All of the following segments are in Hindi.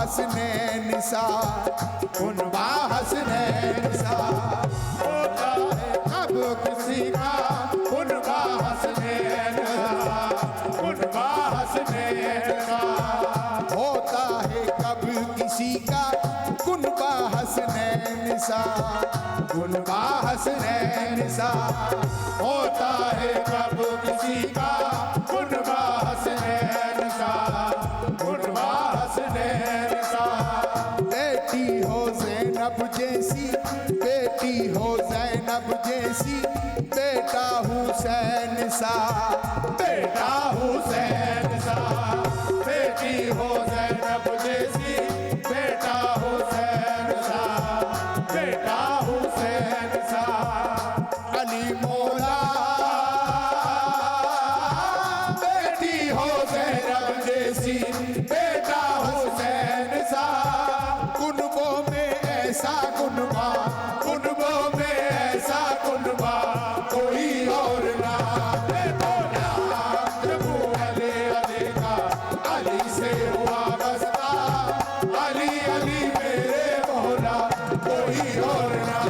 हसनैन सा, कुनबा हसनैन सा। होता है कब किसी का कुनबा हसनैन सा, कुनबा हसनैन सा। होता है कब किसी का कुनबा हसनैन सा, कुनबा हसनैन सा। होता है कब किसी का कुनबा हसनैन सा, कुनबा हसनैन सा। बेटी हो ज़ैनब जैसी, बेटी हो ज़ैनब जैसी, बेटा हुसैन सा, बेटा हुसैन सा। बेटी हो ज़ैनब जैसी, बेटा हुसैन सा, बेटा हुसैन सा। अली मौला बेटी हो ज़ैनब जैसी, बेटा हुसैन सा। कुनबों में ऐसा कुनबा, कुनबों में ऐसा कुनबा कोई और ना। प्रभु अली अली का अली से हुआ बस्ता, अली अली मेरे मौला कोई और ना।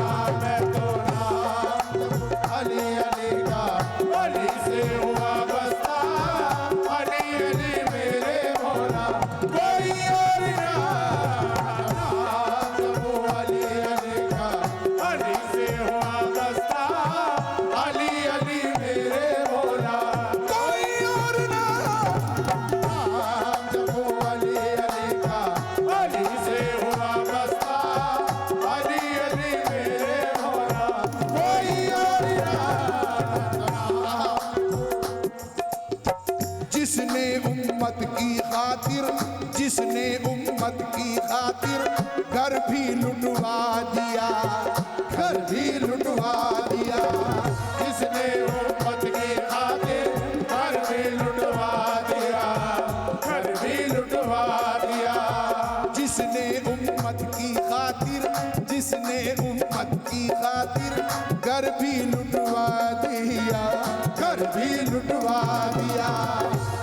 मैं तो नाम अली अली का अली से हुआ बस्ता, अली अली मेरे मौला कोई और ना। प्रभु अली अली का अली से हुआ बस्ता, अली अली मेरे मौला कोई और ना। प्रभु अली अली का अली से हुआ बस्ता, अली अली मेरे मौला कोई और ना। जिसने उम्मत की खातिर, जिसने उम्मत की खातिर घर भी लुटवा दिया, घर भी लुटवा दिया। जिसने उम्मत की खातिर घर भी लुटवा दिया, घर भी लुटवा दिया। जिसने उम्मत की खातिर, जिसने उम्मत की खातिर घर भी लुटवा दिया, घर भी लुटवा दिया।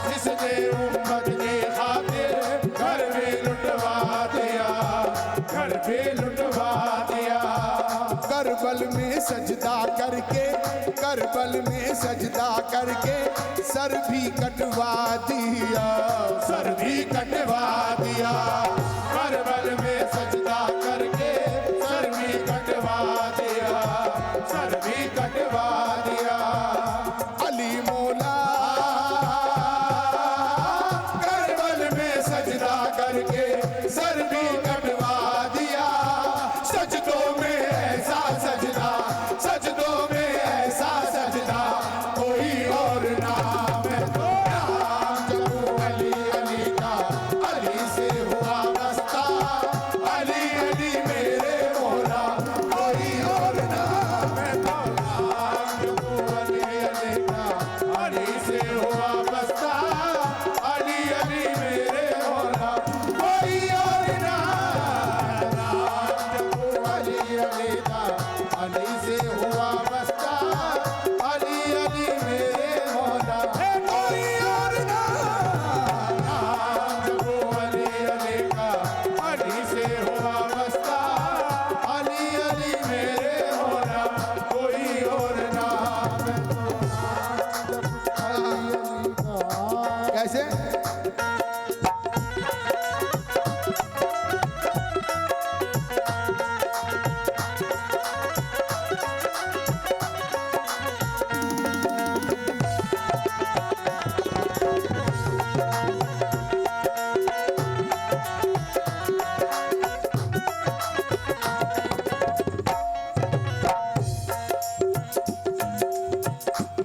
जिसने उम्मत की खातिर घर भी लुटवा दिया, घर भी लुटवा दिया। करबल में सजदा करके, करबल में सजदा करके सर भी कटवा दिया, सर भी कटवा दिया। करबल में सजदा करके सर भी कटवा दिया, सर भी कटवा दिया। अली मौला करबल में सजदा करके सर भी कटवा दिया। सजदों में ऐसा सजदा, सजदों में ऐसा सजदा कोई और ना। मैं तो नाम जपूं अली अली का, अली से हुआ बस्ता, अली अली मेरे मौला कोई और ना। मैं तो नाम जपूं अली अली का, अली से हुआ बस्ता, अली अली मेरे मौला कोई और ना। नाम जपूं अली अली का, अली से हुआ बस्ता, अली अली मेरे मौला कोई और ना। नाम जपूं अली अली का, अली से हुआ बस्ता, अली अली मेरे मौला कोई और ना। मैं तो नाम जपूं अली अली का। कैसे?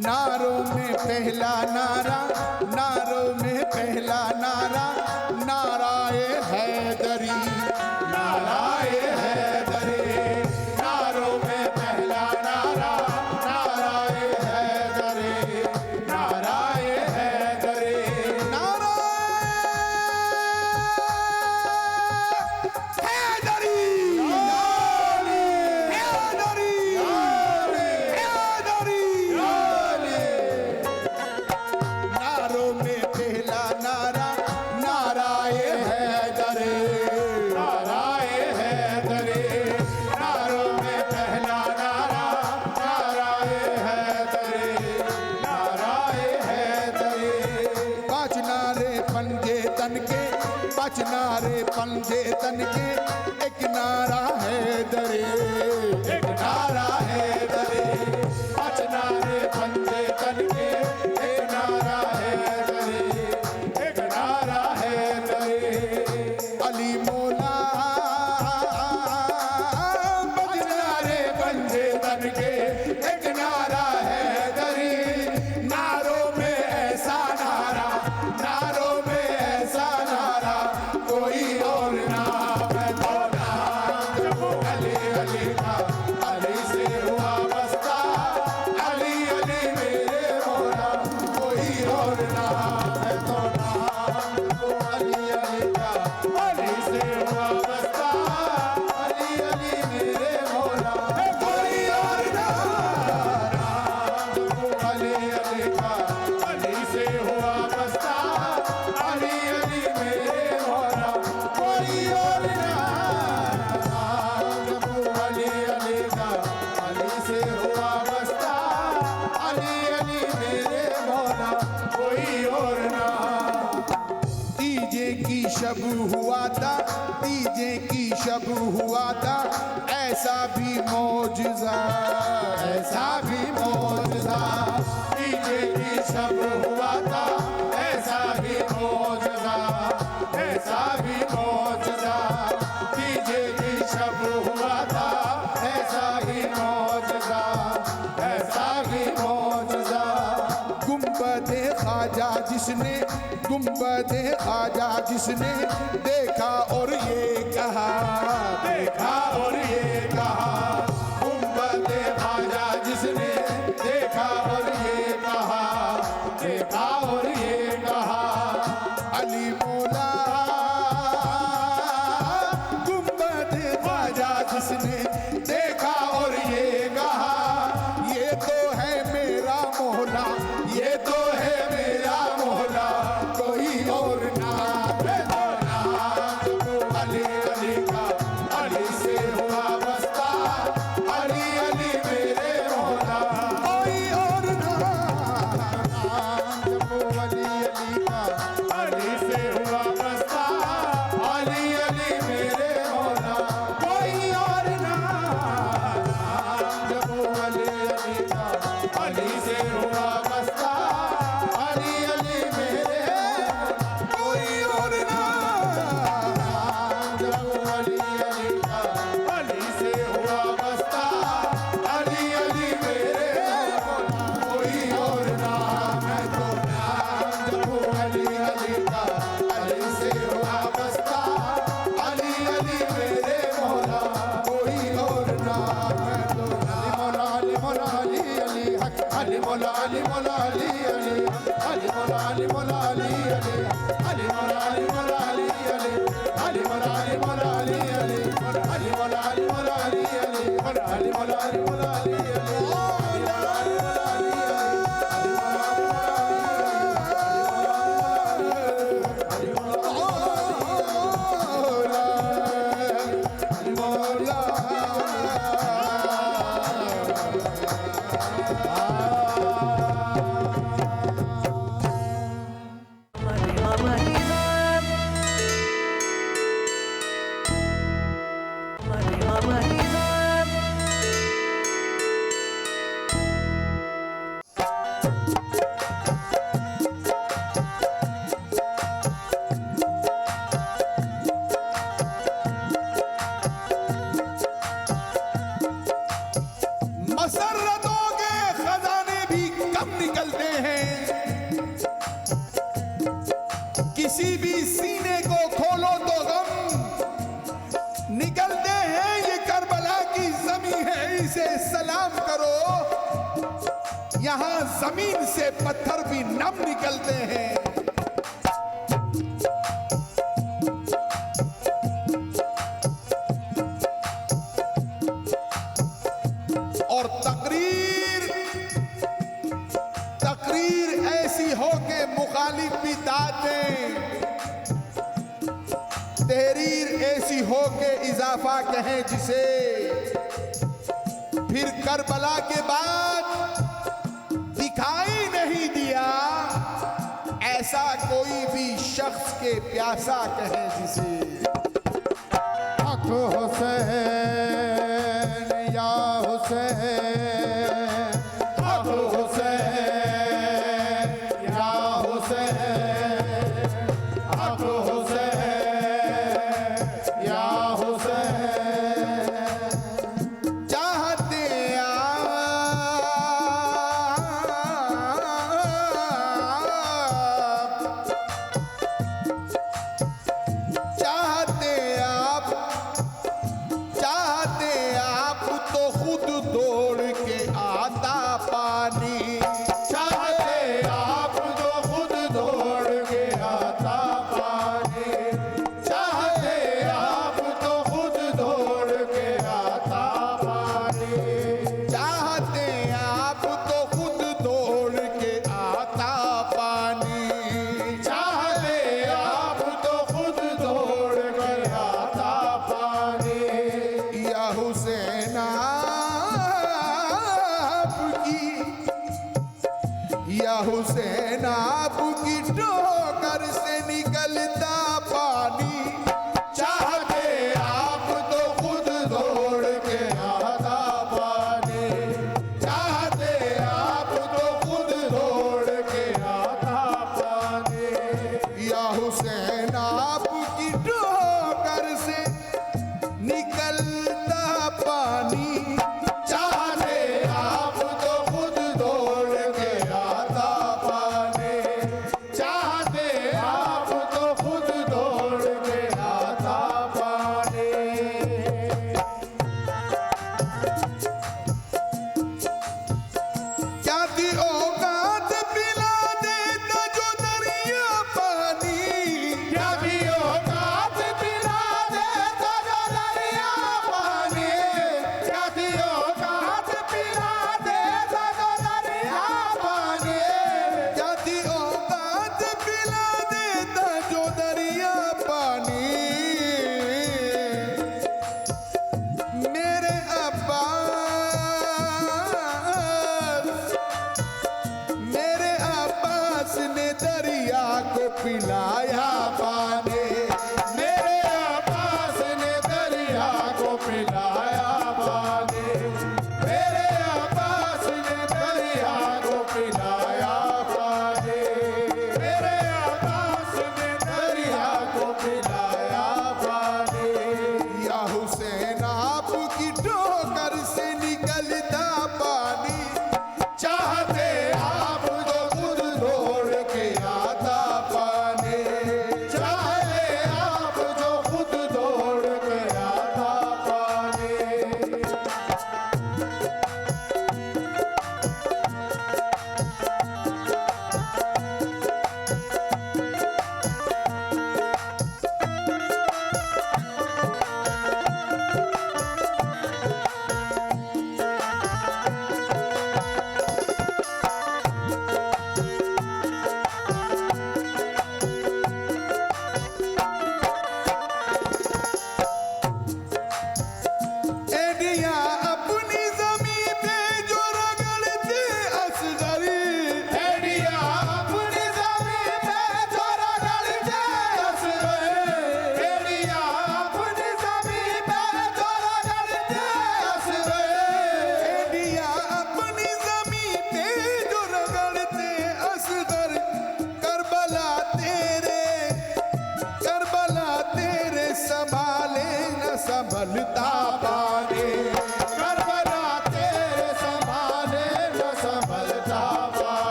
नारों में पहला नारा, नारों में पहला नारा, नाराए हैदरी, नाराए हैदरी। नारों में पहला नारा, नाराए हैदरी, नाराए हैदरी। पंजे तन के एक नारा है दरे, एक नारा है दरे, पांच नारे पंजे तन के एक नारा है दरे, एक नारा है दरे। अली मौला पांच नारे पंजे तन के एक नारा है दरे। नारों में ऐसा नारा, नारों में ऐसा नारा कोई और ना, मैं तो नाम जपूं अली अली का, अली से हुआ बस्ता, अली अली मेरे मौला कोई और ना, मैं तो नाम जपूं अली अली का, अली से हुआ बस्ता, अली अली मेरे मौला कोई और ना, नाम जपूं अली अली का, अली से हुआ बस्ता, अली अली मेरे मौला कोई और ना, नाम जपूं अली अली का, अली से हुआ बस्ता, अली अली मेरे मौला कोई और ना। तीजे की शब हुआ था, तीजे की शब हुआ था, ऐसा भी मौजज़ा, ऐसा भी मौजज़ा। तीजे की शब हुआ था, ऐसा भी मौजज़ा, ऐसा भी मौजज़ा। तीजे की शब हुआ था, ऐसा ही मौजज़ा, ऐसा भी मौजज़ा। गुंबदे ख्वाजा जिसने, गुंबदे ख्वाजा जिसने देखा और ये कहा, देखा और ये कहा। गुंबदे ख्वाजा जिसने देखा और ये कहा, देखा और ये कहा। अली मौला गुंबदे ख्वाजा जिसने देखा और ये कहा, ये तो है मेरा मौला, ये तो है मेरा मौला कोई और ना, मैं तो नाम जपूं अली अली का, अली से हुआ बस्ता, अली अली मेरे मौला कोई और ना, नाम जपूं अली अली का, अली से हुआ बस्ता, अली अली मेरे मौला कोई और ना, नाम जपूं अली अली का, अली से हुआ बस्ता, अली अली मेरे कोई और ना, नाम जपूं अली अली का, अली से हुआ बस्ता, अली अली मेरे कोई और ना, मैं तो नाम जपूं अली अली का, अली से हुआ बस्ता, अली अली मेरे मौला कोई और ना, मैं तो अली मौला अली अली हक, अली मौला अली मौला अली अली, अली मौला अली मौला अली अली, अली मौला अली मौला अली अली, अली मौला अली मौला अली अली, अली मौला अली मौला अली अली, अली मौला अली मौला अली अली, अली मौला अली मौला अली मसरतों के खजाने भी कम निकलते हैं, किसी भी सीने को खोलो तो गम निकलते हैं। ये करबला की जमीन है, इसे सलाम करो, यहाँ जमीन से पत्थर भी नम निकलते हैं। और तकरीर ऐसी हो के मुखालिफ भी दाद दें, तहरीर ऐसी हो के इजाफा कहें जिसे, फिर करबला के बाद दिखाई नहीं दिया ऐसा कोई भी शख्स के प्यासा कहें जिसे। या हुसैन, अबू हुसैन, या हुसैन, अबू हुसैन, या हुसैन। चाहते आप तो खुद दौड़ के आता पानी, चाहते आप तो खुद दौड़ के आता पानी, चाहते आप तो खुद दौड़ के आता पानी, चाहते आप तो खुद दौड़ के आता पानी, चाहते आप तो खुद दौड़ के आता पानी। या हुसैन आपकी, या हुसैन आपकी ठोकर से निकलता पानी, चाहते आप तो खुद दौड़ के आता पानी, चाहते आप तो खुद दौड़ के आता पानी। या हुसैन आपकी ठोकर से निकलता पानी, चाहते आप तो खुद दौड़ के आता पानी, चाहते आप तो खुद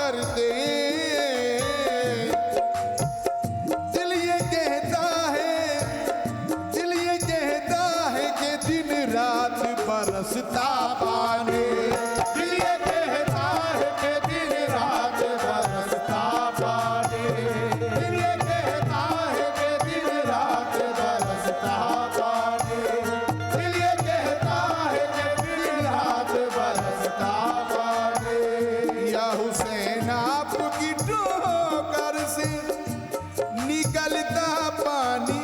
करते। दिल ये कहता है कि दिन रात बरसता पानी। दिल ये कहता है कि दिन रात बरसता पानी। दिल ये कहता है कि दिन रात बरसता पानी। दिल ये कहता है कि दिन रात बरसता पानी। या हुसैन आपकी ठोकर से निकलता पानी।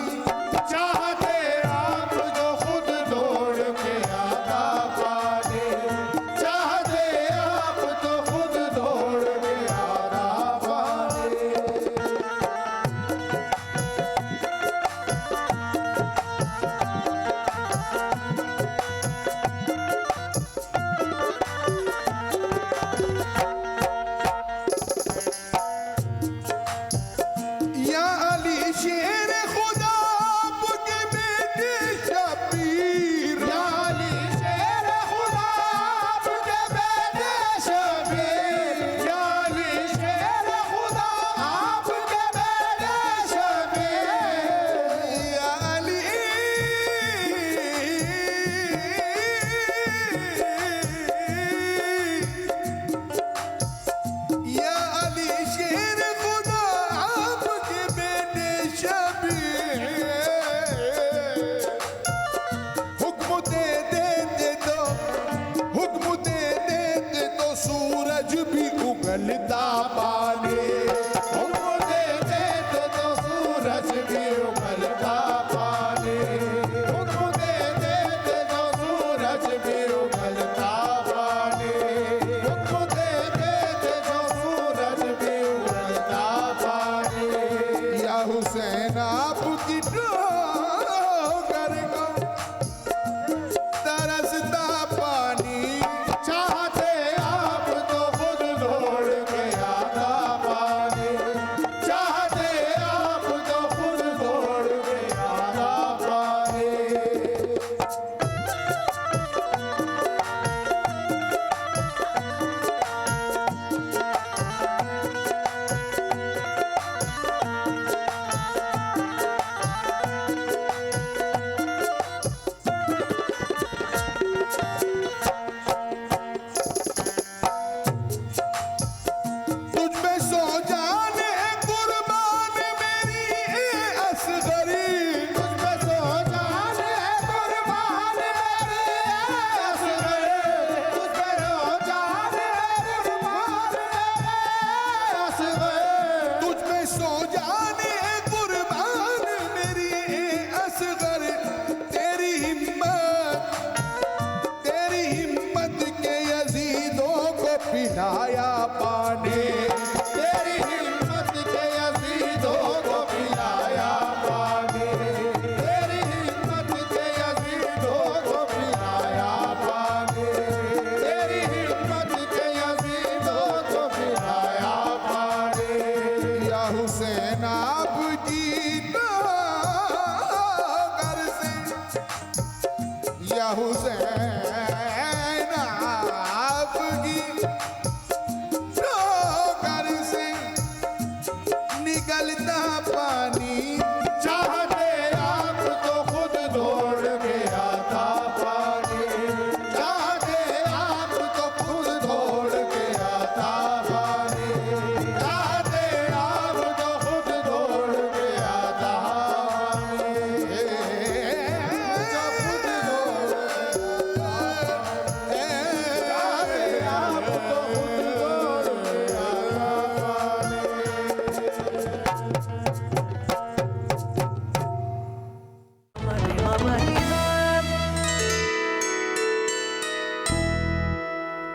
चाहते आप जो खुद दौड़ के आता पानी। चाहते आप तो खुद दौड़ के आता पानी। या अली शेर खुदा आपके बेटे शबीर। या अली शेर खुदा आपके बेटे शबीर। या अली शेर खुदा आपके बेटे शबीर। या अली या अली शेर खुदा आपके बेटे शबीर। हुक्म दे देते तो सूरज भी उगलता पानी। हुक्म दे देते तो सूरज भी उगलता पानी। हुक्म दे देते तो सूरज भी उगलता पानी। हुक्म दे देते तो सूरज भी उगलता पानी। या हुसैन आपकी ठोकर को तरसता पानी। चाहते आप तो खुद दौड़ के आता पानी। चाहते आप तो खुद दौड़ के आता पानी। तुझ पे सो जाने कुर्बान मेरी ए असगरी। तुझ पे सो जाने कुर्बान मेरी ए असगरी। तुझ पे सो जाने कुर्बान मेरी असगरी। तुझ पे सो जाने कुर्बान मेरी ए असगर। तेरी हिम्मत के यजीदों को पिलाया पानी। तेरी हिम्मत के यजीदों को पिलाया पानी। तेरी हिम्मत के यजीदों को पिलाया पानी। तेरी हिम्मत के यजीदों को पिलाया पानी। या हुसैन आपकी